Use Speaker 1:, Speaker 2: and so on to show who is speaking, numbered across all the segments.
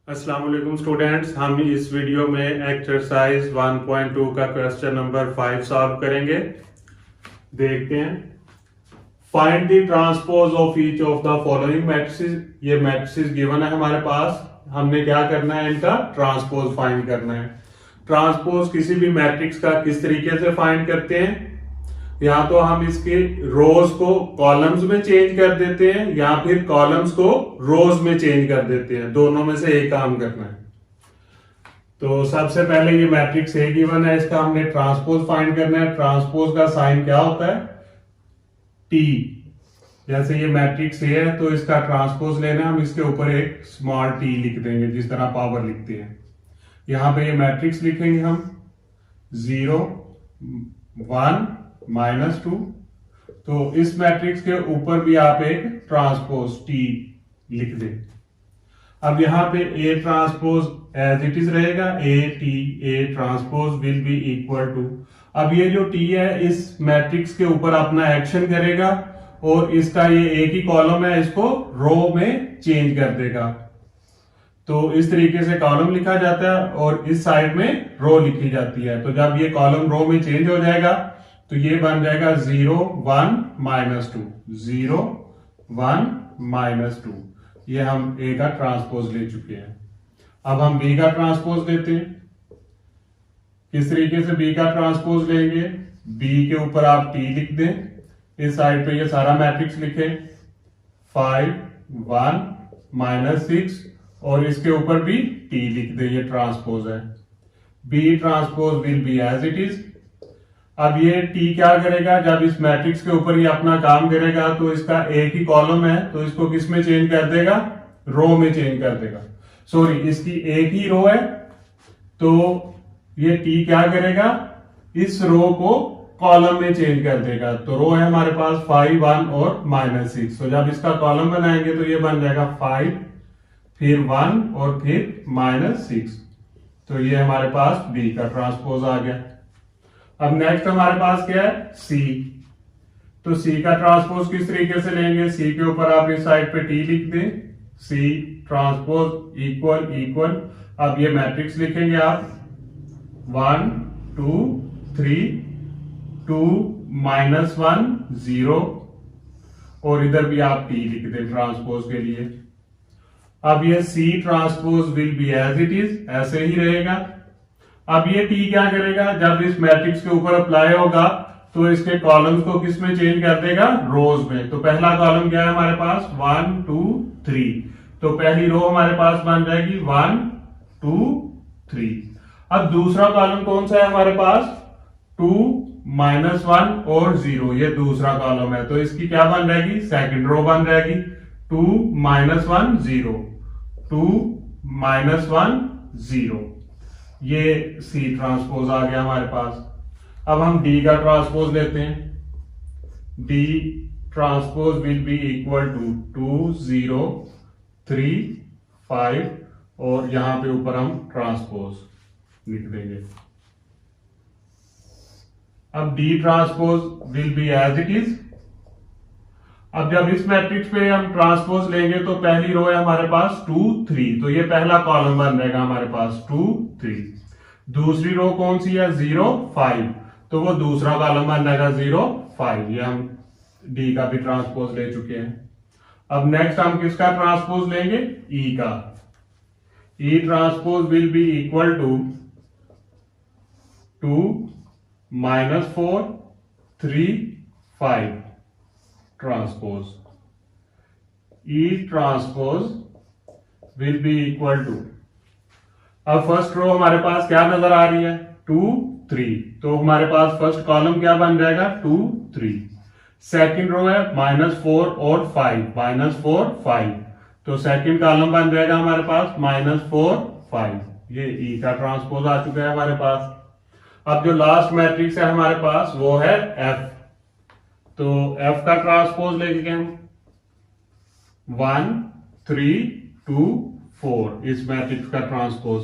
Speaker 1: अस्सलाम वालेकुम स्टूडेंट्स, हम इस वीडियो में एक्सरसाइज 1.2 का क्वेश्चन नंबर 5 सॉल्व करेंगे। देखते हैं। Find the transpose of each of the following matrices. ये मैट्रिसेस गिवन है हमारे पास, हमने क्या करना है, इनका ट्रांसपोज फाइंड करना है। ट्रांसपोज किसी भी मैट्रिक्स का किस तरीके से फाइंड करते हैं, या तो हम इसके रोज को कॉलम्स में चेंज कर देते हैं या फिर कॉलम्स को रोज में चेंज कर देते हैं। दोनों में से एक काम करना है। तो सबसे पहले ये मैट्रिक्स ए गिवन है, इसका हमने ट्रांसपोज फाइंड करना है। ट्रांसपोज का साइन क्या होता है? टी। जैसे ये मैट्रिक्स ए है तो इसका ट्रांसपोज लेना है, हम इसके ऊपर एक स्मॉल टी लिख देंगे, जिस तरह पावर लिखते हैं। यहां पे ये मैट्रिक्स लिखेंगे हम 0 1 -2। तो इस मैट्रिक्स के ऊपर भी आप एक ट्रांसपोज टी लिख दें। अब यहां पे A transpose as it is रहेगा, A transpose will be equal to. अब ये जो टी है इस मैट्रिक्स के ऊपर अपना एक्शन करेगा और इसका ये एक ही कॉलम है, इसको रो में चेंज कर देगा। तो इस तरीके से कॉलम लिखा जाता है और इस साइड में रो लिखी जाती है। तो जब ये कॉलम रो में चेंज हो जाएगा तो ये बन जाएगा 0 1 -2, 0 1 -2। ये हम ए का ट्रांसपोज ले चुके हैं। अब हम बी का ट्रांसपोज लेते हैं। किस तरीके से बी का ट्रांसपोज लेंगे? बी के ऊपर आप टी लिख दें, इस साइड पे ये सारा मैट्रिक्स लिखें 5 1 -6 और इसके ऊपर भी टी लिख दें। ये ट्रांसपोज है। B transpose will be as it is. अब ये टी क्या करेगा? जब इस मैट्रिक्स के ऊपर ये अपना काम करेगा तो इसका एक ही कॉलम है तो इसको किस में चेंज कर देगा? रो में चेंज कर देगा। सॉरी, इसकी एक ही रो है तो ये टी क्या करेगा? इस रो को कॉलम में चेंज कर देगा। तो रो है हमारे पास 5 1 और -6। तो जब इसका कॉलम बनाएंगे तो ये बन जाएगा 5 फिर 1 और फिर -6। तो ये हमारे पास बी का ट्रांसपोज आ गया। अब नेक्स्ट हमारे पास क्या है? सी। तो सी का ट्रांसपोज किस तरीके से लेंगे? सी के ऊपर आप इस साइड पे टी लिख दें, सी ट्रांसपोज इक्वल इक्वल। अब ये मैट्रिक्स लिखेंगे आप 1 2 3 2 -1 0 और इधर भी आप टी लिख दें ट्रांसपोज के लिए। अब ये C transpose will be as it is, ऐसे ही रहेगा। अब ये टी क्या करेगा? जब इस मैट्रिक्स के ऊपर अप्लाई होगा तो इसके कॉलम्स को किस में चेंज कर देगा? रोज में। तो पहला कॉलम क्या है हमारे पास? 1 2 3। तो पहली रो हमारे पास बन जाएगी 1 2 3। अब दूसरा कॉलम कौन सा है हमारे पास? 2 -1 और 0। ये दूसरा कॉलम है तो इसकी क्या बन जाएगी? सेकंड रो बन जाएगी 2 -1 0 2 -1 0। ये सी ट्रांसपोज आ गया हमारे पास। अब हम डी का ट्रांसपोज लेते हैं। D transpose will be equal to 2 0 3 5 और यहां पे ऊपर हम ट्रांसपोज लिख देंगे। अब D transpose will be as it is. अब जब इस मैट्रिक्स पे हम ट्रांसपोज लेंगे तो पहली रो है हमारे पास 2 3। तो ये पहला कॉलम बन जाएगा हमारे पास 2 3। दूसरी रो कौन सी है? 0 5। तो वो दूसरा कॉलम बन जाएगा 0 5। ये हम डी का भी ट्रांसपोज ले चुके हैं। अब नेक्स्ट हम किसका ट्रांसपोज लेंगे? ई का। E transpose will be equal to 2 -4 3 5 transpose. E transpose will be equal to, अब फर्स्ट रो हमारे पास क्या नजर आ रही है? 2 3। तो हमारे पास फर्स्ट कॉलम क्या बन जाएगा? 2 3। सेकंड रो है -4 और 5, -4 5। तो सेकंड कॉलम बन जाएगा हमारे पास -4 5। ये ई का ट्रांसपोज आ चुका है हमारे पास। अब जो लास्ट मैट्रिक्स है हमारे पास वो है एफ। तो एफ का ट्रांसपोज लेंगे हम 1 3 2 4, इस मैट्रिक्स का ट्रांसपोज।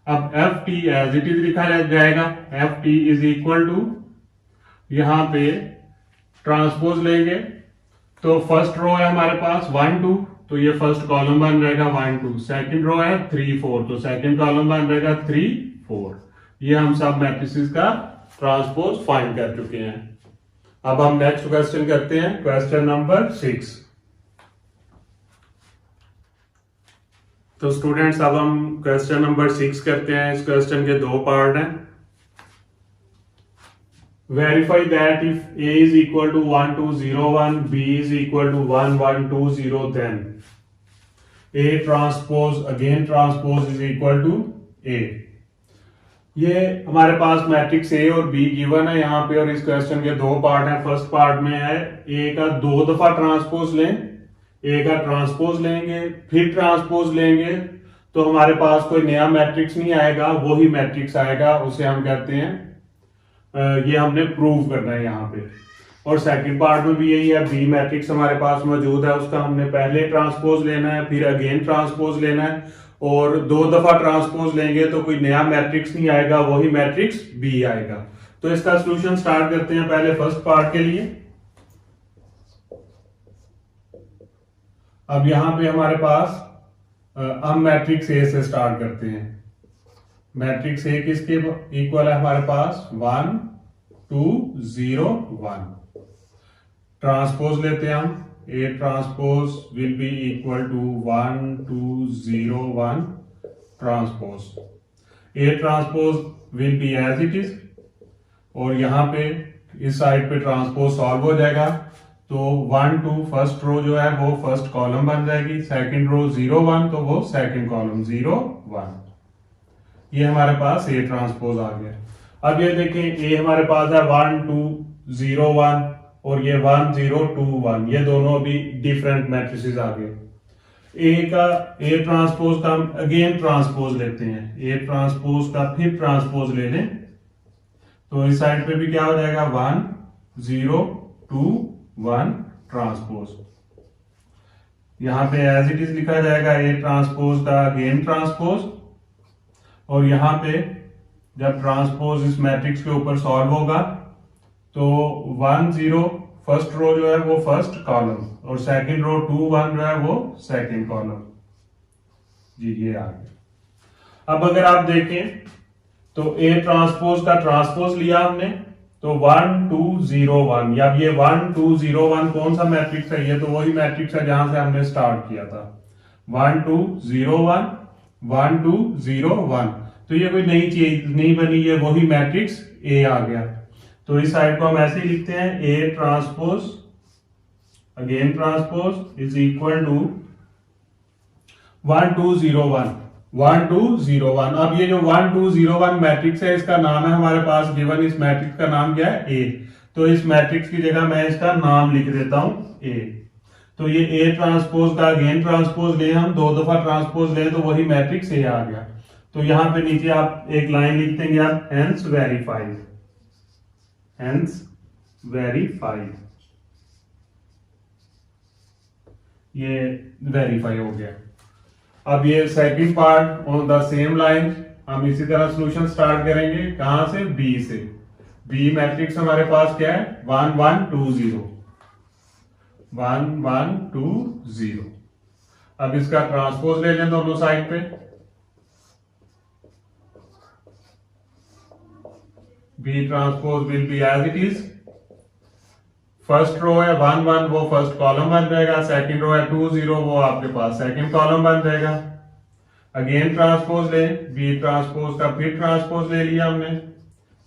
Speaker 1: अब F T as it is लिखा जाएगा। F T is equal to, यहां पे ट्रांसपोज लेंगे तो फर्स्ट रो है हमारे पास 1 2 तो ये फर्स्ट कॉलम बन रहेगा 1 2, सेकंड रो है 3 4, तो सेकंड कॉलम बन रहेगा 3 4। ये हम सब मैट्रिसेस का ट्रांसपोज फाइंड कर चुके हैं। अब हम नेक्स्ट क्वेश्चन करते हैं, क्वेश्चन नंबर 6। तो स्टूडेंट्स अब हम क्वेश्चन नंबर 6 करते हैं। इस क्वेश्चन के दो पार्ट हैं। Verify that if a is equal to 1 2 0 1, b is equal to 1 1 2 0, then a transpose again transpose is equal to a। ये हमारे पास मैट्रिक्स ए और बी गिवन है यहाँ पे, और इस क्वेश्चन के दो पार्ट हैं। फर्स्ट पार्ट में है ए का 2 दफा ट्रांसपोज लें, ए का ट्रांसपोज लेंगे फिर ट्रांसपोज लेंगे तो हमारे पास कोई नया मैट्रिक्स नहीं आएगा, वही मैट्रिक्स आएगा, उसे हम कहते हैं ये हमने प्रूव करना है यहाँ पे। और सेकंड पार्ट में भी यही है, बी मैट्रिक्स हमारे पास मौजूद है, उसका हमने पहले ट्रांसपोज लेना है फिर अगेन ट्रांसपोज लेना है, और 2 दफा ट्रांसपोज लेंगे तो कोई नया मैट्रिक्स नहीं आएगा, वही मैट्रिक्स बी आएगा। तो इसका सॉल्यूशन स्टार्ट करते हैं पहले फर्स्ट पार्ट के लिए। अब यहां पे हमारे पास हम मैट्रिक्स ए से स्टार्ट करते हैं। मैट्रिक्स ए किसके इक्वल है हमारे पास 1 2 0 1। ट्रांसपोज लेते हैं हम, A transpose will be equal to 1 2 0 1 transpose. A transpose will be as it is, और यहां पे इस साइड पे ट्रांसपोज सॉल्व हो जाएगा। तो 1 2 फर्स्ट रो जो है वो फर्स्ट कॉलम बन जाएगी, सेकंड रो 0 1 तो वो सेकंड कॉलम 0 1। ये हमारे पास ए ट्रांसपोज आ गया। अब ये देखें ए हमारे पास है 1 2 0 1 और ये 1 0 2 1, ये दोनों अभी डिफरेंट मैट्रिसेस आ गए। ए का ए ट्रांसपोज का हम अगेन ट्रांसपोज लेते हैं, ए ट्रांसपोज का फिर ट्रांसपोज ले लें तो इस साइड पे भी क्या हो जाएगा 1 0 2 1 ट्रांसपोज। यहां पे एज इट इज लिखा जाएगा ए ट्रांसपोज का अगेन ट्रांसपोज, और यहां पे जब ट्रांसपोज इस मैट्रिक्स के ऊपर सॉल्व होगा तो 1 0 फर्स्ट रो जो है वो फर्स्ट कॉलम और सेकंड रो 2 1 जो है वो सेकंड कॉलम। जी ये आ गया। अब अगर आप देखें तो ए ट्रांसपोज का ट्रांसपोज लिया हमने तो 1 2 0 1, या ये 1 2 0 1 कौन सा मैट्रिक्स है? ये तो वही मैट्रिक्स है जहां से हमने स्टार्ट किया था, 1 2 0 1 1 2 0 1। तो ये कोई नई चीज नहीं बनी, ये वही मैट्रिक्स ए आ गया। तो इस साइड को हम ऐसे ही लिखते हैं, A transpose again transpose is equal to 1 2 0 1 1 2 0 1। अब ये जो 1 2 0 1 मैट्रिक्स है इसका नाम है हमारे पास गिवन, इस मैट्रिक्स का नाम क्या है? ए। तो इस मैट्रिक्स की जगह मैं इसका नाम लिख देता हूं ए। तो ये ए ट्रांसपोज का अगेन ट्रांसपोज ले, हम 2 दफा ट्रांसपोज ले तो वही मैट्रिक्स ए आ गया। तो यहां पे नीचे आप एक लाइन लिख देंगे आप, हेंस वेरीफाइड, हेंस वेरीफाइड, ये वेरीफाई हो गया। अब ये second part on the same line हम इसी तरह सॉल्यूशन स्टार्ट करेंगे। कहां से? बी से। बी मैट्रिक्स हमारे पास क्या है? 1 1 2 0 1 1 2 0। अब इसका ट्रांसपोज ले लें दोनों साइड पे, B transpose will be as it is. First row है 1 1 वो फर्स्ट कॉलम बन जाएगा, सेकंड रो है 2 0 वो आपके पास सेकंड कॉलम बन जाएगा। अगेन ट्रांसपोज ले, बी ट्रांसपोज का फिर ट्रांसपोज ले लिया हमने,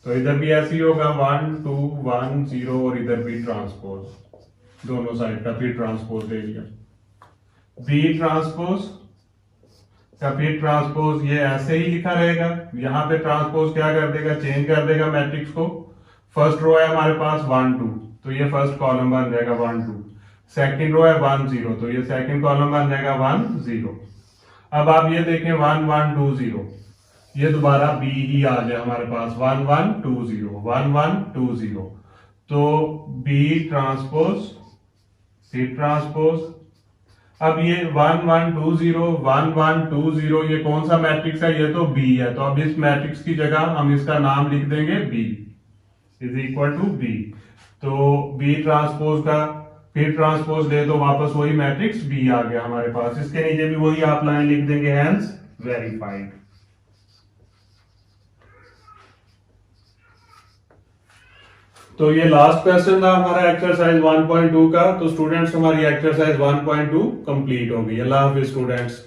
Speaker 1: तो इधर भी ऐसे ही होगा 1 2 1 0 और इधर भी ट्रांसपोज, दोनों साइड का फिर ट्रांसपोज ले लिया। बी ट्रांसपोज का फिर ट्रांसपोज ये ऐसे ही लिखा रहेगा, यहां पे ट्रांसपोज क्या कर देगा? चेंज कर देगा मैट्रिक्स को। फर्स्ट रो है हमारे पास 1 2 तो ये फर्स्ट कॉलम बन जाएगा 1 2। सेकंड रो है 1 0 तो ये सेकंड कॉलम बन जाएगा 1 0। अब आप ये देखें 1 1 2 0, ये दोबारा बी ही आ जाए हमारे पास 1 1 2 0 1 1 2 0। तो बी ट्रांसपोज फिर ट्रांसपोज। अब ये 1 1 2 0 1 1 2 0 ये कौन सा मैट्रिक्स है? ये तो बी है। तो अब इस मैट्रिक्स की जगह हम इसका नाम लिख देंगे B is equal to B. तो बी ट्रांसपोज का फिर ट्रांसपोज दे तो वापस वही मैट्रिक्स बी आ गया हमारे पास। इसके नीचे भी वही आप लाइन लिख देंगे, हेंस वेरीफाइड। तो ये लास्ट क्वेश्चन था हमारा एक्सरसाइज 1.2 का। तो स्टूडेंट्स हमारी एक्सरसाइज 1.2 कंप्लीट हो गई। अल्लाह हाफिज स्टूडेंट्स।